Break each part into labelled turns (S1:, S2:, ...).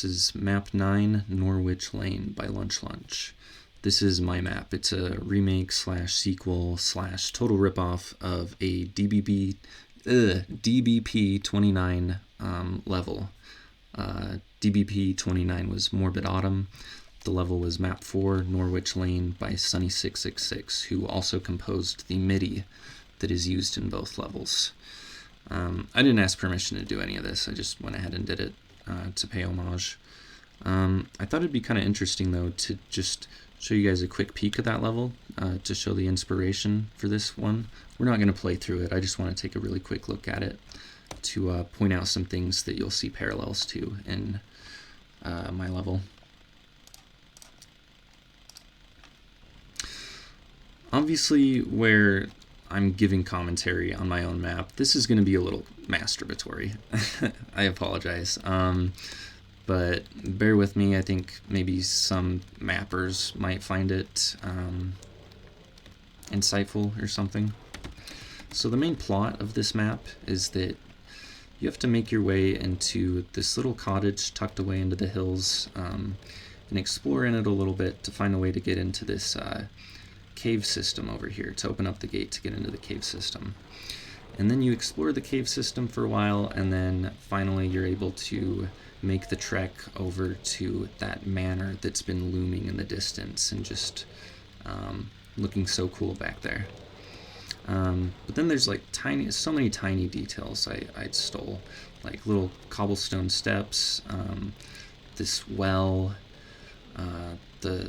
S1: This is MAP09 Norwich Lane by Lunch Lunch. This is my map. It's a remake slash sequel slash total ripoff of a DBP 29 level. DBP 29 was Morbid Autumn. The level was Map 4 Norwich Lane by Sunny666, who also composed the MIDI that is used in both levels. I didn't ask permission to do any of this. I just went ahead and did it to pay homage. I thought it'd be kind of interesting, though, to just show you guys a quick peek of that level to show the inspiration for this one. We're not going to play through it. I just want to take a really quick look at it to point out some things that you'll see parallels to in my level. Obviously, where I'm giving commentary on my own map, this is going to be a little masturbatory. I apologize. But bear with me. I think maybe some mappers might find it insightful or something. So the main plot of this map is that you have to make your way into this little cottage tucked away into the hills and explore in it a little bit to find a way to get into this cave system over here, to open up the gate to get into the cave system. And then you explore the cave system for a while, and then finally you're able to make the trek over to that manor that's been looming in the distance and just looking so cool back there. But then there's like so many tiny details I stole, like little cobblestone steps, this well, the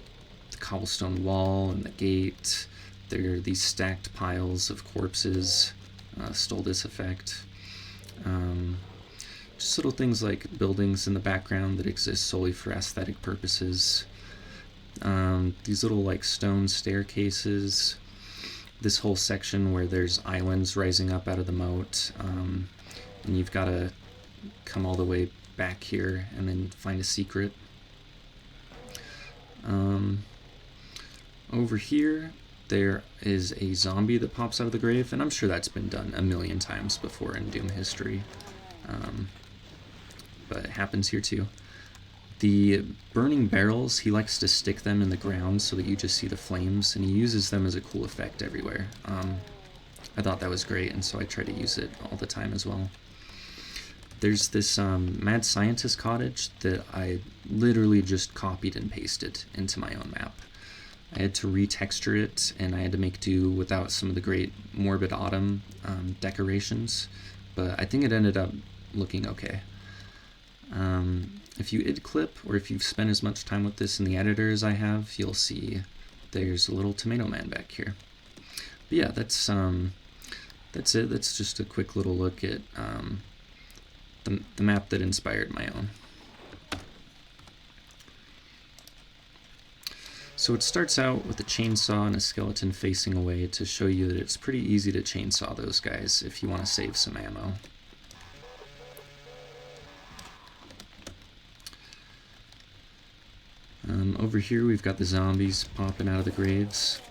S1: cobblestone wall and the gate. There are these stacked piles of corpses. Stole this effect. Just little things like buildings in the background that exist solely for aesthetic purposes. These little like stone staircases. This whole section where there's islands rising up out of the moat, and you've got to come all the way back here and then find a secret. Over here, there is a zombie that pops out of the grave, and I'm sure that's been done a million times before in Doom history. But it happens here too. The burning barrels, he likes to stick them in the ground so that you just see the flames, and he uses them as a cool effect everywhere. I thought that was great, and so I try to use it all the time as well. There's this mad scientist cottage that I literally just copied and pasted into my own map. I had to retexture it, and I had to make do without some of the great Morbid Autumn decorations, but I think it ended up looking okay. If you id clip, or if you've spent as much time with this in the editor as I have, you'll see there's a little tomato man back here. But yeah, that's it. That's just a quick little look at the map that inspired my own. So it starts out with a chainsaw and a skeleton facing away to show you that it's pretty easy to chainsaw those guys if you want to save some ammo. Over here we've got the zombies popping out of the graves.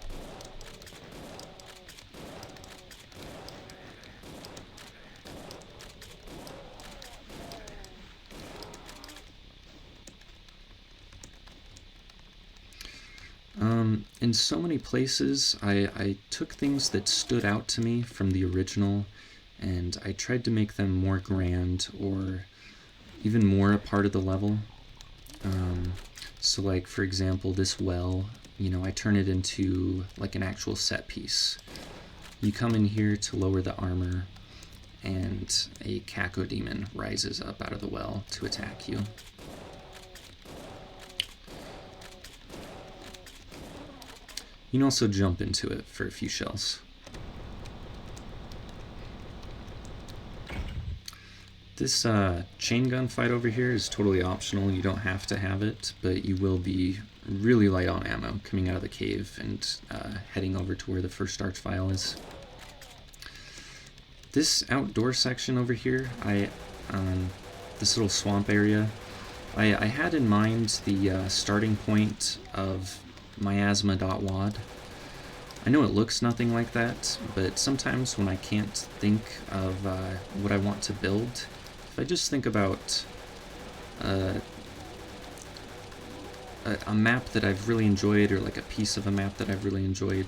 S1: In so many places, I took things that stood out to me from the original, and I tried to make them more grand or even more a part of the level. So like, for example, this well, I turn it into like an actual set piece. You come in here to lower the armor, and a cacodemon rises up out of the well to attack you. You can also jump into it for a few shells. This chain gun fight over here is totally optional. You don't have to have it, but you will be really light on ammo coming out of the cave and heading over to where the first archvile is. This outdoor section over here, this little swamp area, I had in mind the starting point of miasma.wad. I know it looks nothing like that, but sometimes when I can't think of what I want to build, if I just think about a map that I've really enjoyed, or like a piece of a map that I've really enjoyed,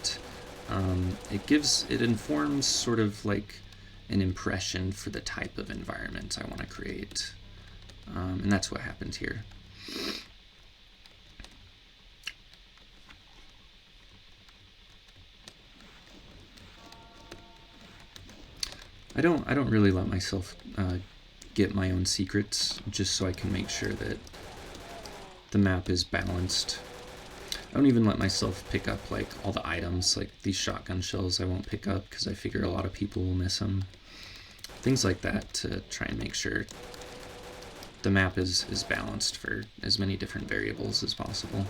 S1: it informs sort of like an impression for the type of environment I want to create. And that's what happened here. I don't really let myself get my own secrets, just so I can make sure that the map is balanced. I don't even let myself pick up like all the items, like these shotgun shells I won't pick up because I figure a lot of people will miss them. Things like that to try and make sure the map is balanced for as many different variables as possible.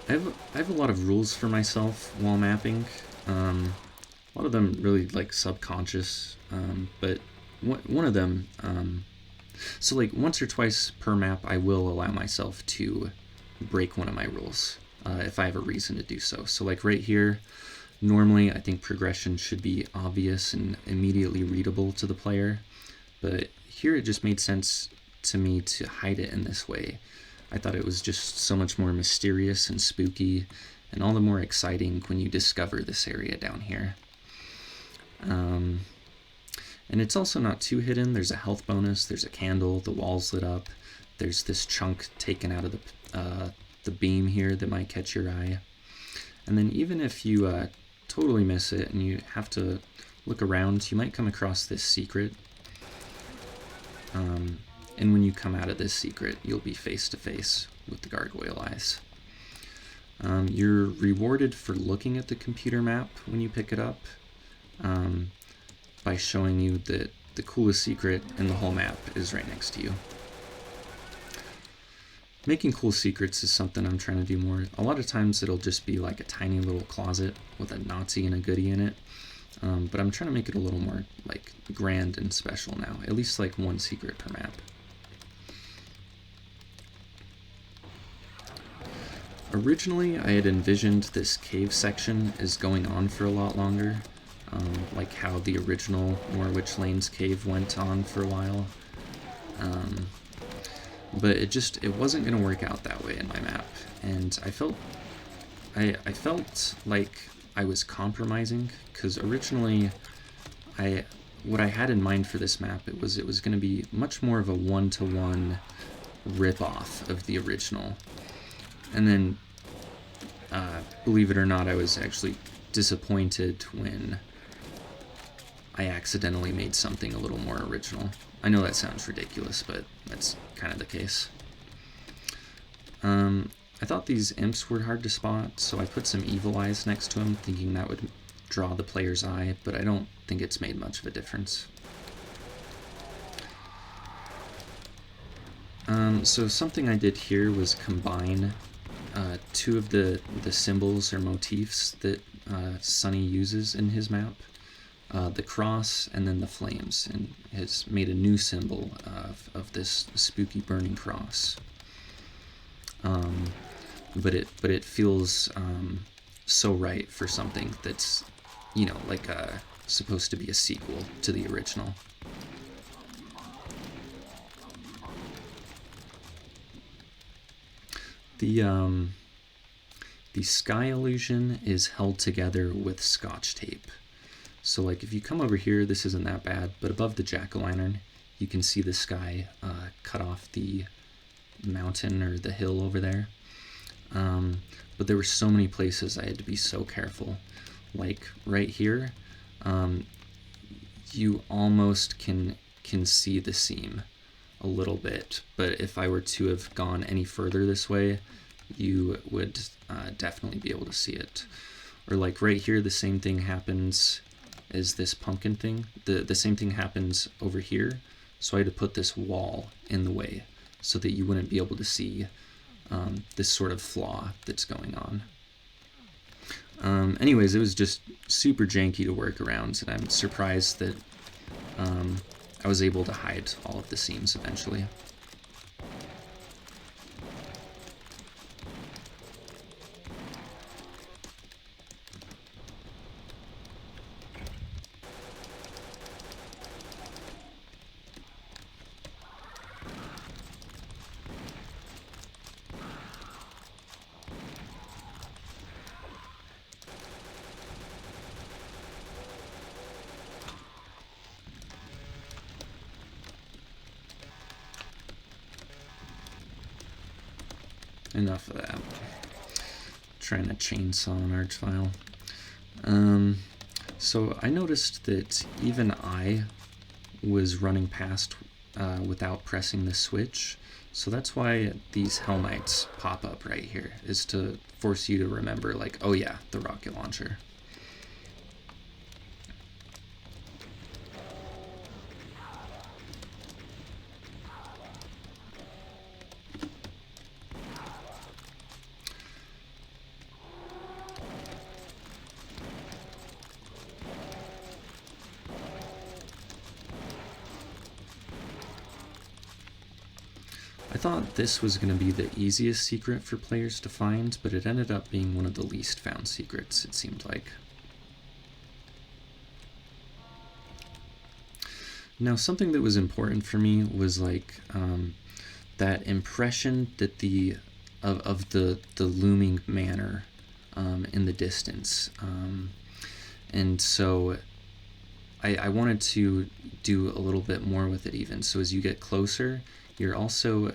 S1: I have a lot of rules for myself while mapping. A lot of them really like subconscious, but one of them, so like once or twice per map, I will allow myself to break one of my rules if I have a reason to do so. So like right here, normally I think progression should be obvious and immediately readable to the player, but here it just made sense to me to hide it in this way. I thought it was just so much more mysterious and spooky, and all the more exciting when you discover this area down here. And it's also not too hidden. There's a health bonus, there's a candle, the wall's lit up, there's this chunk taken out of the beam here that might catch your eye. And then even if you totally miss it and you have to look around, you might come across this secret. And when you come out of this secret, you'll be face to face with the gargoyle eyes. You're rewarded for looking at the computer map when you pick it up, by showing you that the coolest secret in the whole map is right next to you. Making cool secrets is something I'm trying to do more. A lot of times it'll just be like a tiny little closet with a Nazi and a goodie in it, but I'm trying to make it a little more like grand and special now, at least like one secret per map. Originally, I had envisioned this cave section as going on for a lot longer, like how the original Norwich Lanes cave went on for a while. But it wasn't going to work out that way in my map, and I felt like I was compromising, because originally what I had in mind for this map, it was going to be much more of a one-to-one rip-off of the original. And then, believe it or not, I was actually disappointed when I accidentally made something a little more original. I know that sounds ridiculous, but that's kind of the case. I thought these imps were hard to spot, so I put some evil eyes next to them, thinking that would draw the player's eye, but I don't think it's made much of a difference. So something I did here was combine two of the symbols or motifs that Sunny uses in his map, the cross and then the flames, and has made a new symbol of this spooky burning cross. But it feels so right for something that's, you know, like supposed to be a sequel to the original. The sky illusion is held together with Scotch tape. So like if you come over here, this isn't that bad, but above the jack-o'-lantern, you can see the sky cut off the mountain or the hill over there. But there were so many places I had to be so careful. Like right here, you almost can see the seam a little bit, but if I were to have gone any further this way, you would definitely be able to see it. Or like right here, the same thing happens as this pumpkin thing. The same thing happens over here, so I had to put this wall in the way so that you wouldn't be able to see this sort of flaw that's going on. Anyways, it was just super janky to work around, and I'm surprised that I was able to hide all of the seams eventually. enough of that. Trying to chainsaw an arch file. So I noticed that even I was running past without pressing the switch. So that's why these Hellknights pop up right here, is to force you to remember, like, oh yeah, the rocket launcher. I thought this was going to be the easiest secret for players to find, but it ended up being one of the least found secrets, it seemed like. Now, something that was important for me was like that impression that of the looming manor in the distance, and so I wanted to do a little bit more with it even. So as you get closer, you're also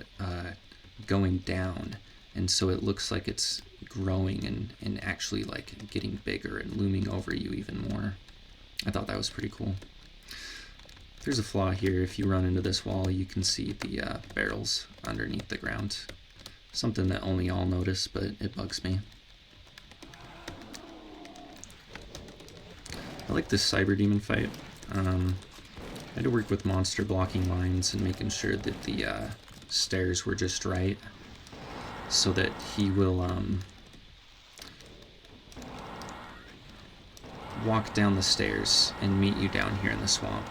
S1: going down, and so it looks like it's growing and actually like getting bigger and looming over you even more. I thought that was pretty cool. There's a flaw here. If you run into this wall, you can see the barrels underneath the ground. Something that only I'll notice, but it bugs me. I like this Cyber Demon fight. I had to work with monster blocking lines and making sure that the stairs were just right, so that he will walk down the stairs and meet you down here in the swamp.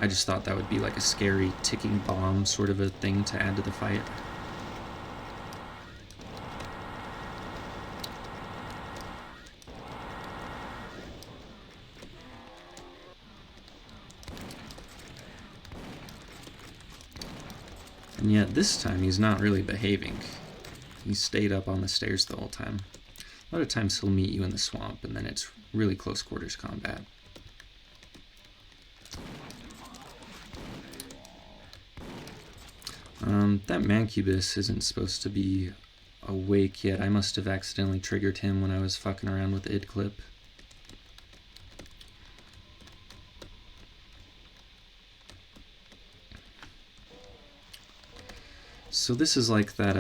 S1: I just thought that would be like a scary ticking bomb sort of a thing to add to the fight. And yet this time he's not really behaving. He stayed up on the stairs the whole time. A lot of times he'll meet you in the swamp and then it's really close quarters combat. That Mancubus isn't supposed to be awake yet. I must have accidentally triggered him when I was fucking around with the id clip. So this is like that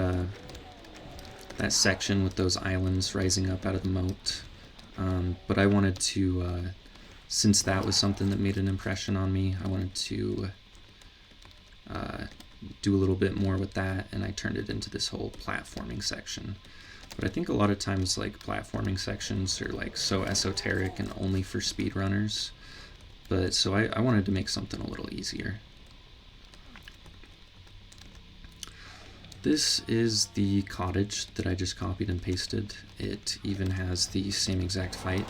S1: that section with those islands rising up out of the moat. But I wanted to, since that was something that made an impression on me, I wanted to do a little bit more with that, and I turned it into this whole platforming section. But I think a lot of times like platforming sections are like so esoteric and only for speedrunners. But so I wanted to make something a little easier. This is the cottage that I just copied and pasted. It even has the same exact fight.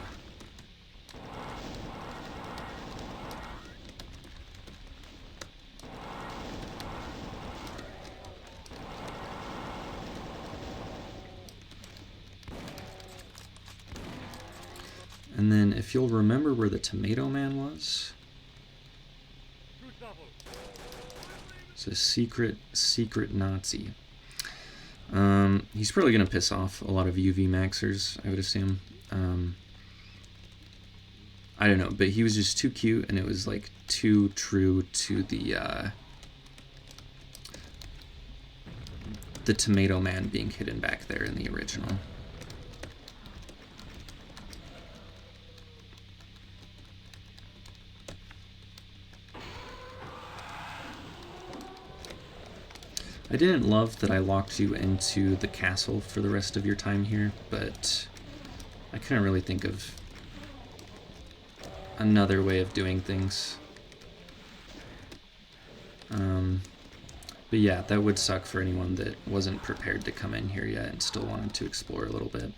S1: And then if you'll remember where the Tomato Man was, it's a secret Nazi. He's probably going to piss off a lot of UV maxers, I would assume. I don't know, but he was just too cute, and it was like too true to the Tomato Man being hidden back there in the original. I didn't love that I locked you into the castle for the rest of your time here, but I couldn't really think of another way of doing things. But yeah, that would suck for anyone that wasn't prepared to come in here yet and still wanted to explore a little bit.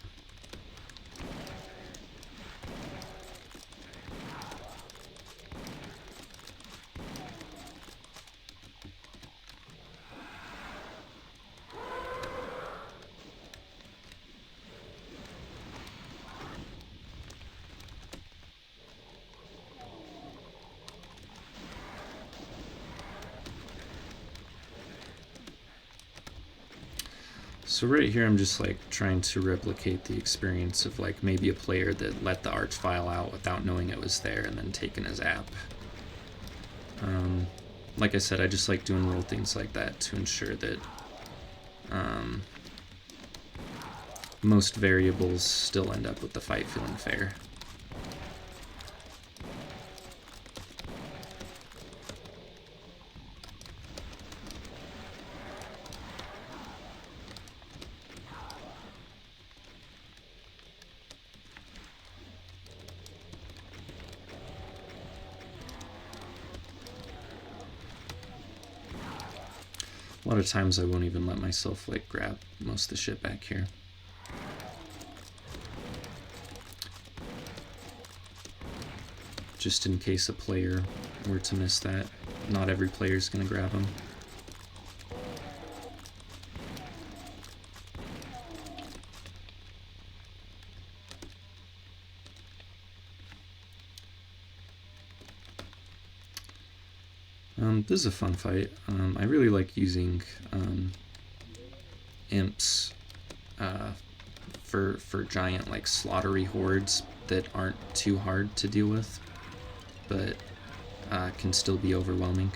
S1: So right here I'm just like trying to replicate the experience of like maybe a player that let the arch file out without knowing it was there and then taken his app. Like I said, I just like doing little things like that to ensure that most variables still end up with the fight feeling fair. A lot of times I won't even let myself like grab most of the shit back here. Just in case a player were to miss that. Not every player is going to grab them. This is a fun fight. I really like using imps for giant like slaughtery hordes that aren't too hard to deal with, but can still be overwhelming.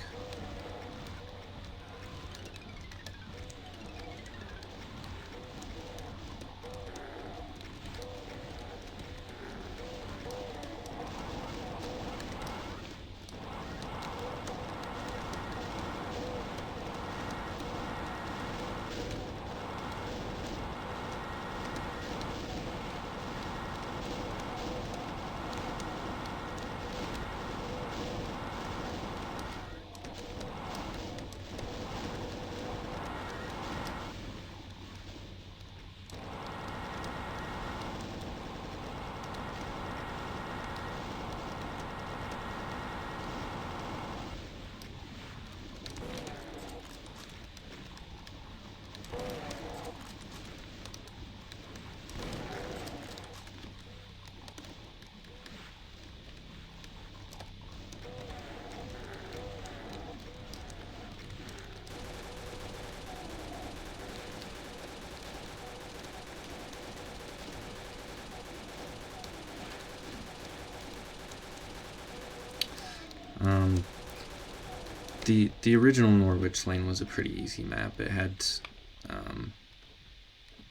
S1: The original Norwich lane was a pretty easy map. It had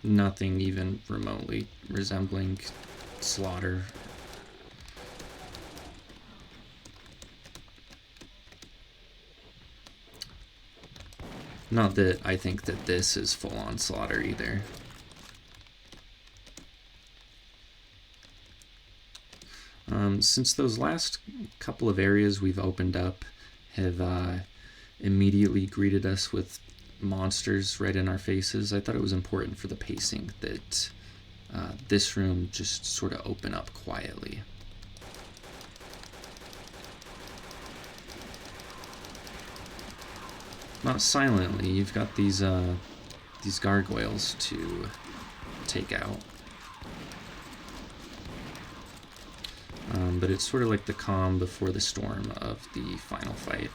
S1: nothing even remotely resembling slaughter. Not that I think that this is full-on slaughter either. Since those last couple of areas we've opened up have immediately greeted us with monsters right in our faces, I thought it was important for the pacing that this room just sort of open up quietly. Not silently. You've got these gargoyles to take out. But it's sort of like the calm before the storm of the final fight.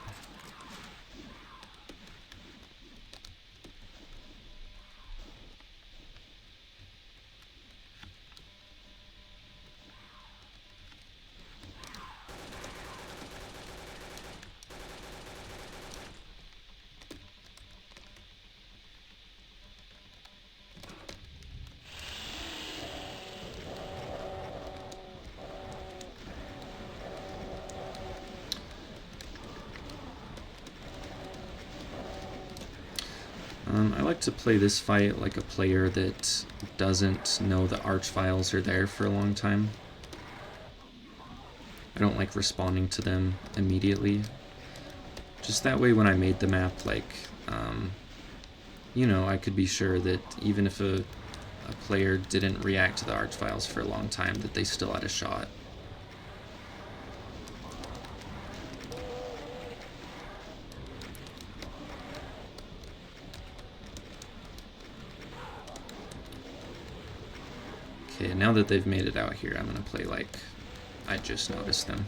S1: I like to play this fight like a player that doesn't know the arch files are there for a long time. I don't like responding to them immediately. Just that way when I made the map, like, you know, I could be sure that even if a player didn't react to the arch files for a long time, that they still had a shot. Okay, now that they've made it out here, I'm gonna play like I just noticed them.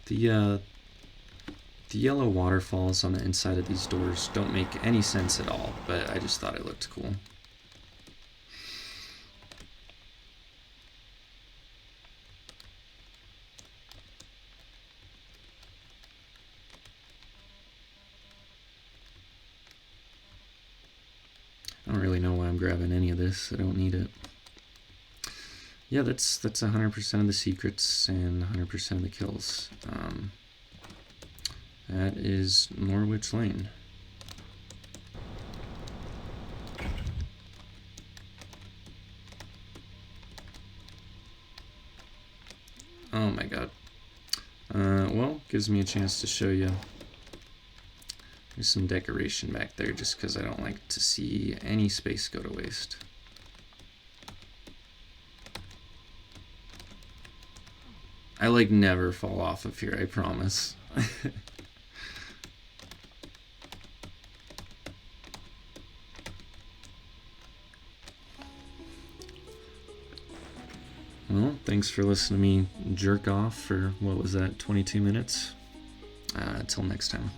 S1: The yellow waterfalls on the inside of these doors don't make any sense at all, but I just thought it looked cool. I don't really know why I'm grabbing any of this. I don't need it. Yeah, that's 100% of the secrets and 100% of the kills. That is Norwich Lane. Oh my god. Well, gives me a chance to show you. There's some decoration back there just because I don't like to see any space go to waste. I like never fall off of here, I promise. Well, thanks for listening to me jerk off for, what was that, 22 minutes? Until next time.